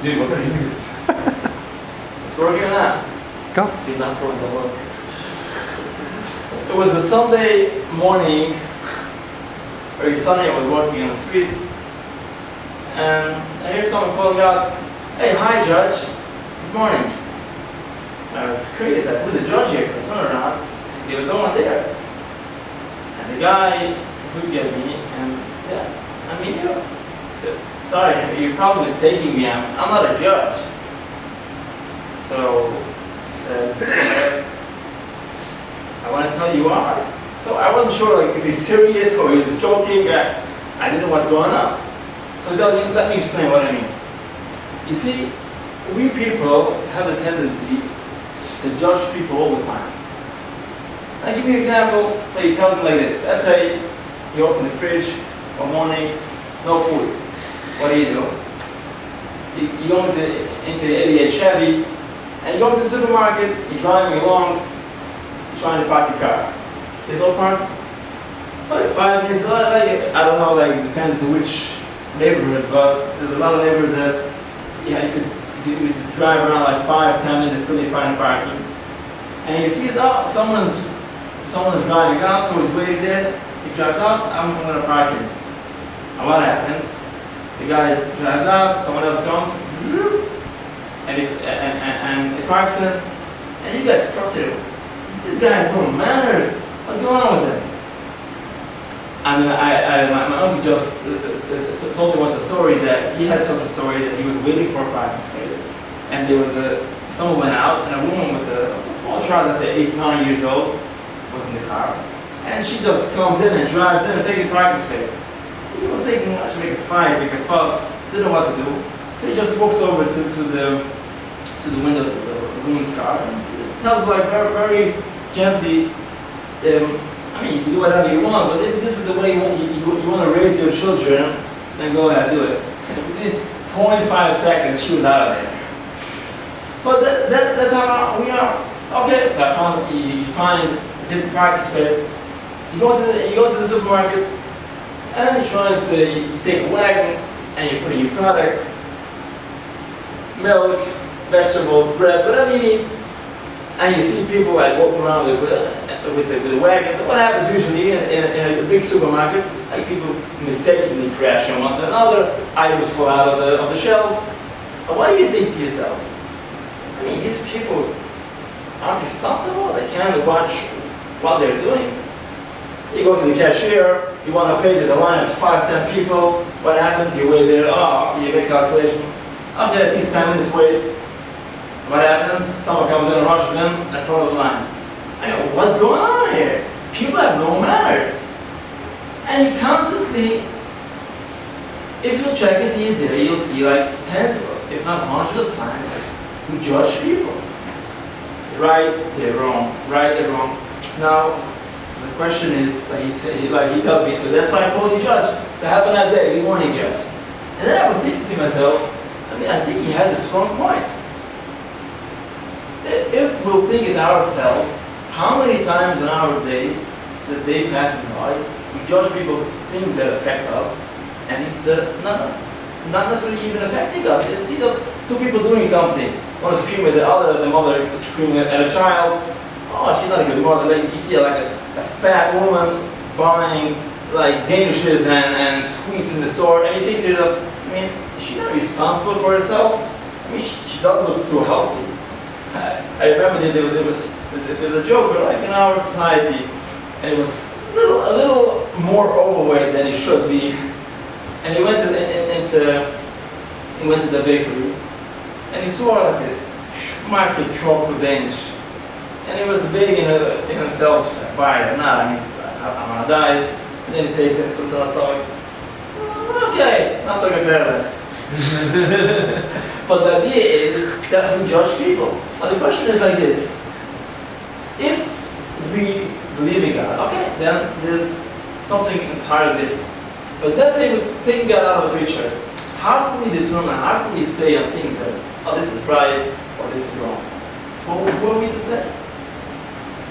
Dude, what kind of music is this? It's working or not? Go. He's not throwing the look. It was a Sunday morning, very sunny. I was walking on the street, and I hear someone calling out, "Hey, hi, Judge. Good morning." And I was curious, like, who's the judge here? So I turned around, there was no one there. And the guy looked at me, and yeah, I mean, sorry, you're probably mistaking me. I'm not a judge. So he says, I want to tell you are. So I wasn't sure like if he's serious or he's joking. I didn't know what's going on. So let me explain what I mean. You see, we people have a tendency to judge people all the time. I'll give you an example. So he tells me like this. Let's say you open the fridge one morning, no food. What do? You go into the 88 Chevy, and you go into the supermarket, you're driving along, you're trying to park your car. They don't park? Like 5 minutes, like, I don't know, like it depends on which neighborhoods, but there's a lot of neighborhoods that, yeah, you could drive around like 5-10 minutes till you find a parking. And you see, someone's driving out, so he's waiting there, he drives out, I'm gonna park him. And what happens? The guy drives out, someone else comes, and he parks it, and you get frustrated. This guy has no manners. What's going on with him? I mean, my uncle just told me once a story that he had such a story that he was waiting for a parking space, and there was someone went out, and a woman with a small child, let's say 8-9 years old, was in the car, and she just comes in and drives in and takes a parking space. He was thinking I should make a fight, make a fuss, didn't know what to do. So he just walks over to the window of the woman's car and tells like very, very gently, I mean, you can do whatever you want, but if this is the way you want to raise your children, then go ahead, do it. And within 0.5 seconds, she was out of there. But that's how we are. Okay, so you find a different parking space. You go to the supermarket, and you take a wagon and you put in your products, milk, vegetables, bread, whatever you need, and you see people like walking around with the wagons. What happens usually in a big supermarket? Like people mistakenly crash from one to another, items fall out of the shelves. And what do you think to yourself? I mean, these people aren't responsible. They can't watch what they're doing. You go to the cashier, you want to pay, there's a line of 5-10 people. What happens? You wait there, you make a calculation. Okay, at least 10 minutes wait. What happens? Someone comes in and rushes in front of the line. I go, what's going on here? People have no manners. And you constantly, if you check it the other day, you'll see like tens, if not hundreds of times, you judge people. Right, they're wrong. Right, they're wrong. Now, so the question is, he tells me, so that's why I called you judge. So have a nice day, good morning, judge. And then I was thinking to myself, I think he has a strong point. If we'll think it ourselves, how many times in our day, the day passes by, we judge people things that affect us, and that not necessarily even affecting us. It's either two people doing something, one is screaming at the mother is screaming at a child. Oh, she's not a good mother. Like, you see like a fat woman buying like Danishes and sweets in the store, and you think to yourself, I mean, is she not responsible for herself? I mean, she doesn't look too healthy. I remember there was a joke where, like in our society, and it was a little more overweight than it should be, and he went to the bakery, and he saw like a schmacked chocolate Danish. And he was debating in himself, buy it or not. I mean, I'm on a diet. And then he takes it and puts it on his stomach. Okay, not so gefährlich. But the idea is that we judge people. Now the question is like this. If we believe in God, okay, then there's something entirely different. But let's say we take God out of the picture. How can we determine, how can we say on things that, oh, this is right or this is wrong? What are we to say?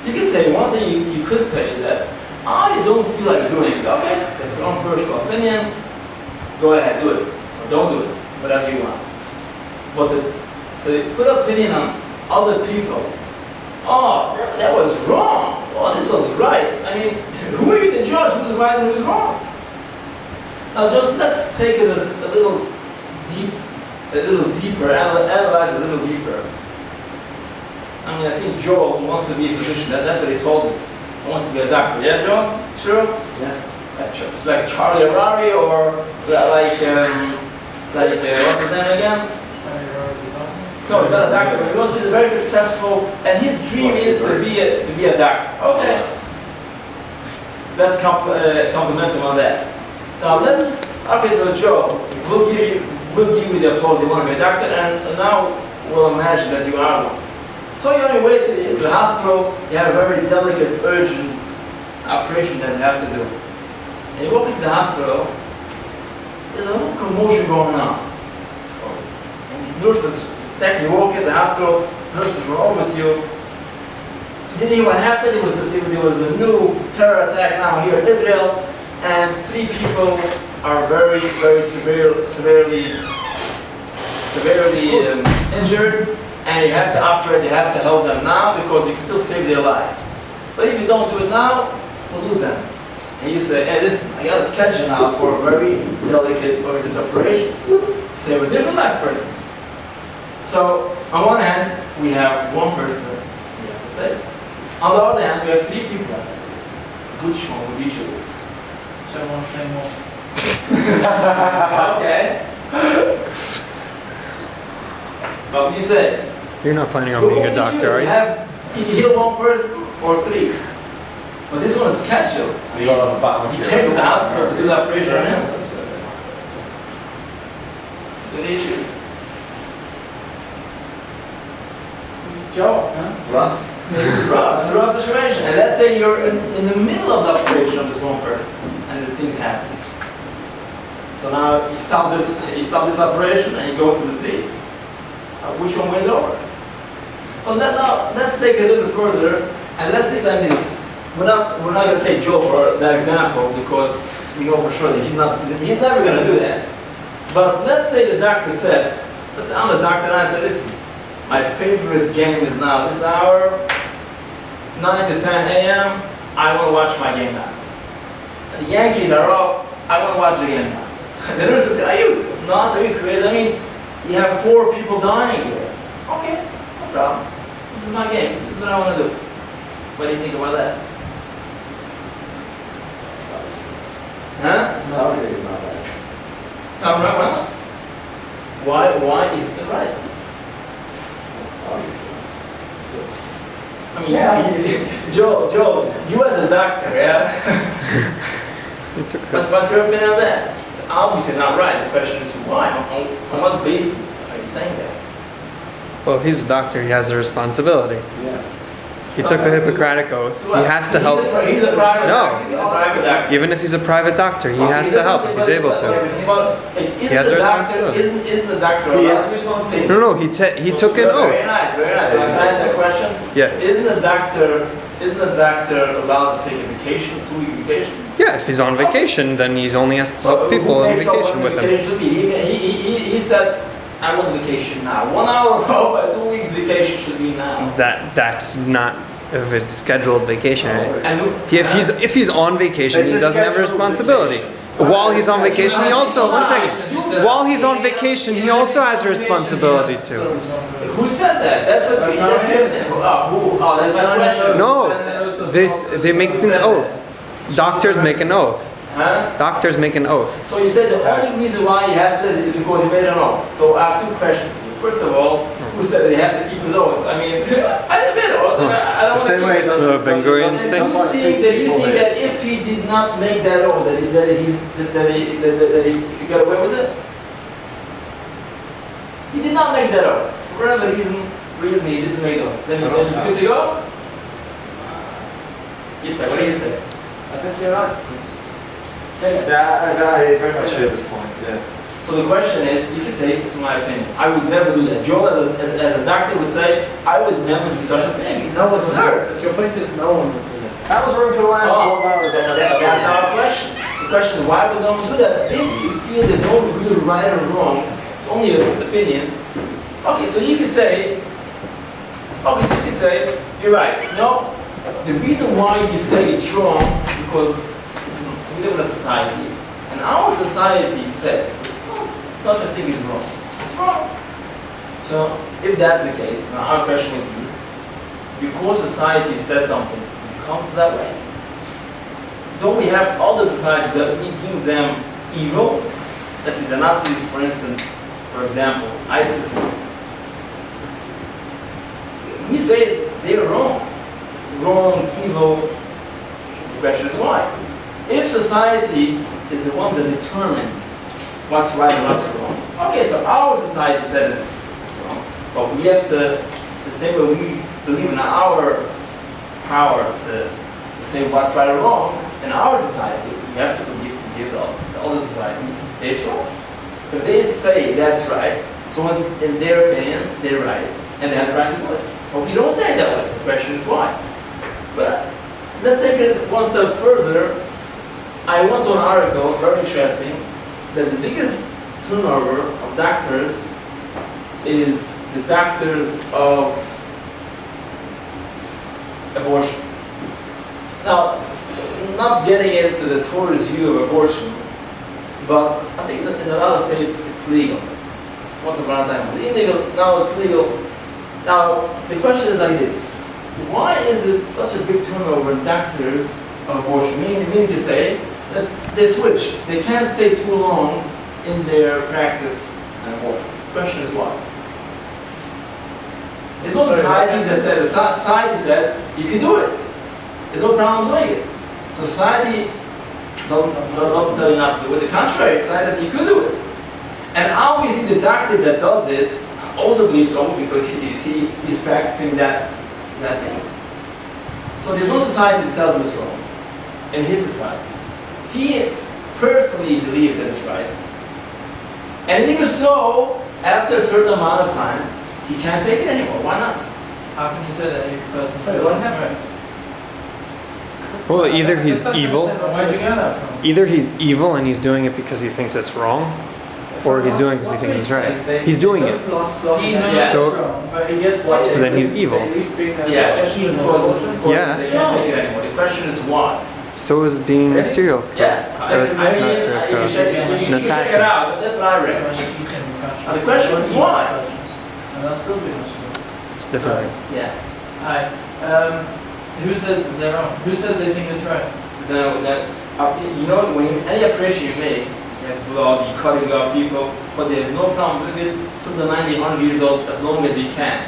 You could say, one thing you could say is that, I don't feel like doing it. Okay, that's your own personal opinion. Go ahead, do it. Or don't do it. Whatever you want. but to put opinion on other people. Oh, that was wrong. Oh, this was right. I mean, who are you to judge who's right and who's wrong? Now, just let's take it as a little deeper, analyze a little deeper. I mean, I think Joel wants to be a physician. That's what he told me. He wants to be a doctor. Yeah, Joel? Sure? Yeah. Like Charlie Harari or like what's his name again? No, he's not a doctor, but he wants to be very successful, and his dream is to be a doctor. Okay. Let's compliment him on that. Now so Joe, we'll give you the applause. You want to be a doctor, and now we'll imagine that you are one. So you're on your way to the hospital. You have a very delicate, urgent operation that you have to do. And you walk into the hospital. There's a whole commotion going on. So nurses. Second, you walk in the hospital, nurses were over to you. You didn't hear what happened. There was a new terror attack now here in Israel, and 3 people are very, very severely injured, and you have to operate. You have to help them now because you can still save their lives. But if you don't do it now, we'll lose them. And you say, hey, listen, I got a schedule now for a very delicate, urgent operation. Save a different life person. So, on one hand, we have one person that we have to save. On the other hand, we have 3 people that have to save. Which one would you choose? So I want to say more. Okay. But what do you say? You're not planning on being a doctor, are you? You can heal one person or 3. But this one is scheduled. You got a battle You came to the hospital to do the operation on him. So the issues. Job, huh? It's rough. It's rough. It's a rough situation. And let's say you're in the middle of the operation of this one person, and this thing's happening. So now you stop this operation, and you go to the 3. Which one wins over? But now let's take it a little further, and let's think like this. We're not going to take Joe for that example because we know for sure that he's never going to do that. But let's say the doctor says, I'm the doctor, and I say, listen. My favorite game is now this hour, 9 to 10 a.m. I want to watch my game now. The Yankees are up. I want to watch the game now. The nurses say, are you nuts? Are you crazy? I mean, you have 4 people dying here. Okay, no problem. This is my game. This is what I want to do. What do you think about that? Huh? Sounds like not right. Sound right? Why is it right? I mean, Joe, you as a doctor, yeah? What's your opinion on that? It's obviously not right. The question is why? On what basis are you saying that? Well, if he's a doctor, he has a responsibility. Yeah. He took the Hippocratic Oath. He has to help. He's a private No. doctor. He's a private doctor. Even if he's a private doctor, he has to help if he's able to. But He has a responsibility. Isn't the doctor He allowed has to responsibility. No, he took an Very oath. nice, very nice. So can I ask that question? Yeah. Isn't the doctor allowed to take a vacation, 2-week vacation? Yeah, if he's on vacation, then he only has to help people who on makes up vacation when with the him. vacation should be? He said, I want vacation now. 1 hour ago, but 2 weeks vacation should be now. That's not if it's scheduled vacation. Right? And If he's on vacation, It's he a doesn't have a scheduled responsibility. vacation. While he's on vacation, he also While he's on vacation, he also has a responsibility too. Who said that? That's what we said. That's my question. No, they make an oath. Doctors make an oath. Huh? Doctors make an oath. So you said the only reason why he has to do it is because he made an oath. So I have 2 questions to you. First of all, who said that he has to keep his oath? I mean, I didn't make an oath. I don't The same way it want doesn't. Ben-Gurion's doesn't- thing? doesn't want to to save think that you people think there. that if he did not make that oath, that he could get away with it? He did not make that oath. For whatever reason he didn't make it oath. Then it's good to go? Yes, sir. What do you say? I think you're right. Yeah, I very much share this point. Yeah. So the question is, you can say, it's my opinion. I would never do that. Joel, as a doctor, would say, I would never do such a thing. That's absurd. Your point is no one would do that. I was working for the last 12 hours. That's our question. The question is, why would no one do that? If you feel that no one is really right or wrong, it's only opinions. Okay, so you could say, you're right. No, the reason why you say it's wrong because we live in a society, and our society says that such a thing is wrong. It's wrong. So if that's the case, now our question would be, because society says something, it becomes that way. Don't we have other societies that we deem them evil? Let's see, the Nazis, for instance, for example, ISIS. We say they're wrong, evil. The question is why? If society is the one that determines what's right and what's wrong, okay, so our society says it's wrong, but we have to, the same way we believe in our power to say what's right or wrong, in our society, we have to believe to give the other society their choice. If they say that's right, so in their opinion, they're right, and they have the right to do it. But we don't say it that way. The question is why. But let's take it one step further. I once saw an article, very interesting, that the biggest turnover of doctors is the doctors of abortion. Now, not getting into the tourist view of abortion, but I think that in a lot of states it's legal. Once upon a time it was illegal, now it's legal. Now, the question is like this. Why is it such a big turnover in doctors of abortion? Meaning to say that they switch. They can't stay too long in their practice and abortion. The question is why? There's no society that says, you can do it. There's no problem doing it. Society doesn't tell you not to do it. The contrary, it says that you could do it. And obviously the doctor that does it also believes so because you see he's practicing that thing. So there's no society that tells him it's wrong. In his society. He personally believes that it's right. And even so, after a certain amount of time, he can't take it anymore. Why not? How can you say that any person Sorry, what happens? Well, either he's evil, Where'd you get that from? either he's evil and he's doing it because he thinks it's wrong, or he's doing it because he thinks it's right. He's doing it. He knows Yeah. it's wrong, but he gets what So then he's evil. Yeah, he because Yeah. they can't take it anymore. The question is why? So is being a serial killer. Yeah, I mean, Not if serial you killer. check An it assassin. out, that's what I read. And the question is why? And that's still being Michigan. It's different. Yeah. Hi. Who says that they're wrong? Who says they think it's right? No, you know, when any operation you make, you have blood, you're cutting up people, but they have no problem with it till the 90, 100 years old as long as you can.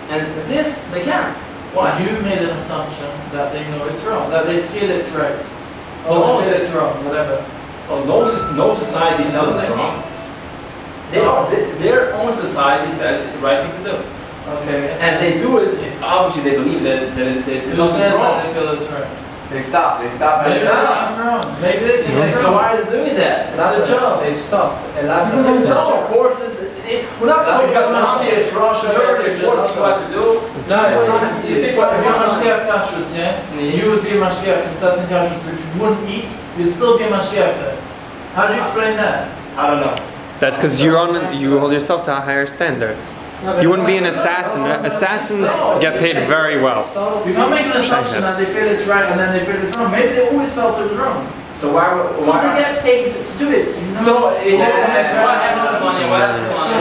And this, they can't. Why? You made an assumption that they know it's wrong, that they feel it's right. Oh, No. they feel it's wrong, whatever. Well, no society tells us wrong. Their own society said it's the right thing to do. Okay. And they do it, obviously they believe that Who there's says nothing that wrong. they feel it's right? They stop. Maybe stop. it's wrong. Maybe they think it's So wrong. why are they doing that? That's a job. They stop. And that's Some forces, we're not talking about communist Russia, where they force you what to do. No, You think if what you're Mashgiach Kashrus, yeah? You would be a Mashgiach in certain Kashrus which you wouldn't eat, you'd still be a Mashgiach then. How do you explain that? I don't know. That's because you hold yourself to a higher standard. You wouldn't be an assassin. Assassins get paid very well. You can't make an assumption that they feel it's right and then they feel it's wrong. Maybe they always felt it was wrong. So why? Because they get paid to do it. You know? So what happened to the money? What happened to the money?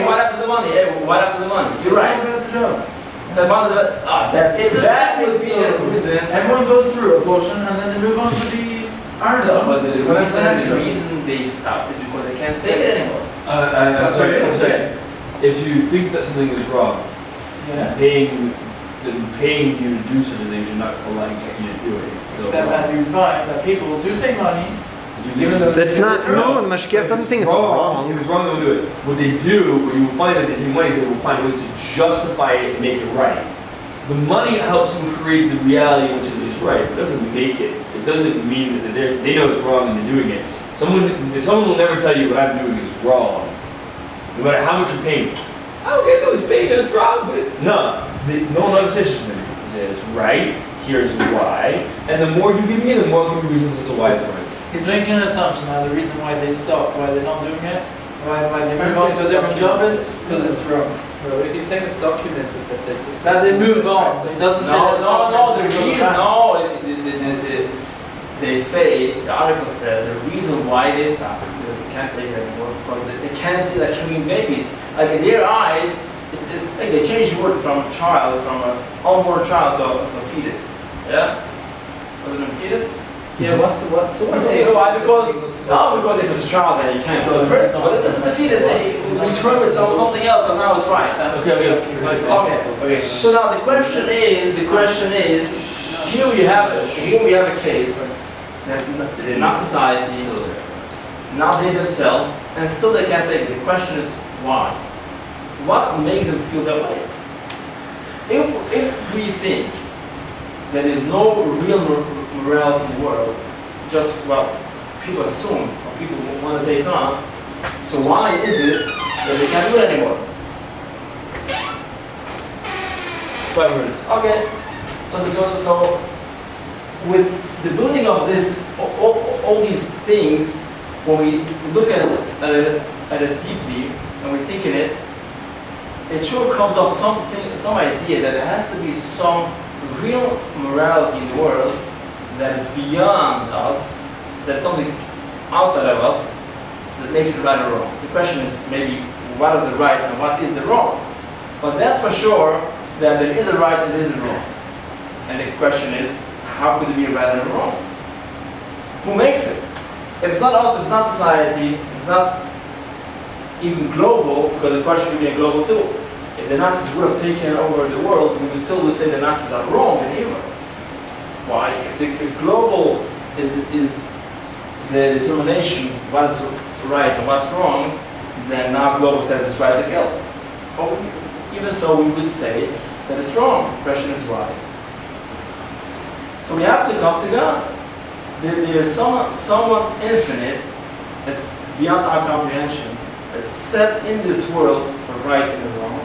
What happened to the money? What happened to the money? You're right. That's the job. So I found that It's a that would be stepping the reason. Everyone goes through abortion and then they move on to the iron. No, but the reason they stop is because they can't take it anymore. I'm sorry, That's okay. If you think that something is wrong, Yeah. paying you to do such a thing should not allowing you to do it. It's still Except wrong. that you find that people do take money. You Even think though That's not. No, the Mashgiach doesn't think it's If wrong. it's wrong, they will do it. What they do, what you will find that they take money is they will find ways to justify it and make it right. The money helps them create the reality which is right. It doesn't make it. It doesn't mean that they know it's wrong and they're doing it. Someone will never tell you what I'm doing is wrong. No matter how much you're paying. Okay, no, he's paying and it's wrong, but no one ever says such things. They say it's right, here's why, and the more you give me, the more good reasons as to why it's right. He's making an assumption now. The reason why they stop, why they're not doing it, why they move on to a different job is because it's wrong. Well, he's saying it's documented that they just. That they move on. It doesn't say No, that's no, not no, the meant to go reason, back. no, they say, the article said, the reason why they stop it, because they can't take it anymore, because they can't see like human babies. Like in their eyes, like they changed the word from child, from an unborn child to a fetus. Yeah? Other than fetus? Yeah, what? Okay, why? Because if it's a child, then you can't kill the person. But it's a fetus. We turn it to something else, and now it's right. Okay. So now the question is, here we have a case that they're not society, not they themselves, and still they can't take it. The question is why? What makes them feel that way? If we think that there's no real morality in the world, just people assume or people want to take on. So why is it that they can't do it anymore? 5 minutes. Okay. So with the building of this, all these things, when we look at it deeply and we think in it, it sure comes up some idea that there has to be some real morality in the world that is beyond us, that's something outside of us that makes it right or wrong. The question is maybe what is the right and what is the wrong? But that's for sure that there is a right and there is a wrong. And the question is, how could there be a right and a wrong? Who makes it? If it's not us, if it's not society, if it's not even global, because the question would be a global too. If the Nazis would have taken over the world, we would say the Nazis are wrong and evil. Why? If global is the determination what's right and what's wrong, then now global says it's right to kill. But even so, we would say that it's wrong. The question is why. So we have to come to God. There's someone infinite that's beyond our comprehension, that's set in this world the right and the wrong,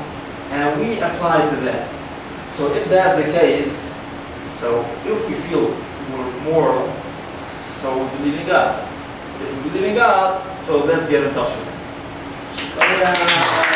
and we apply to that. So if that's the case, so if we feel we're moral, so we believe in God. So if we believe in God, so let's get in touch with Him.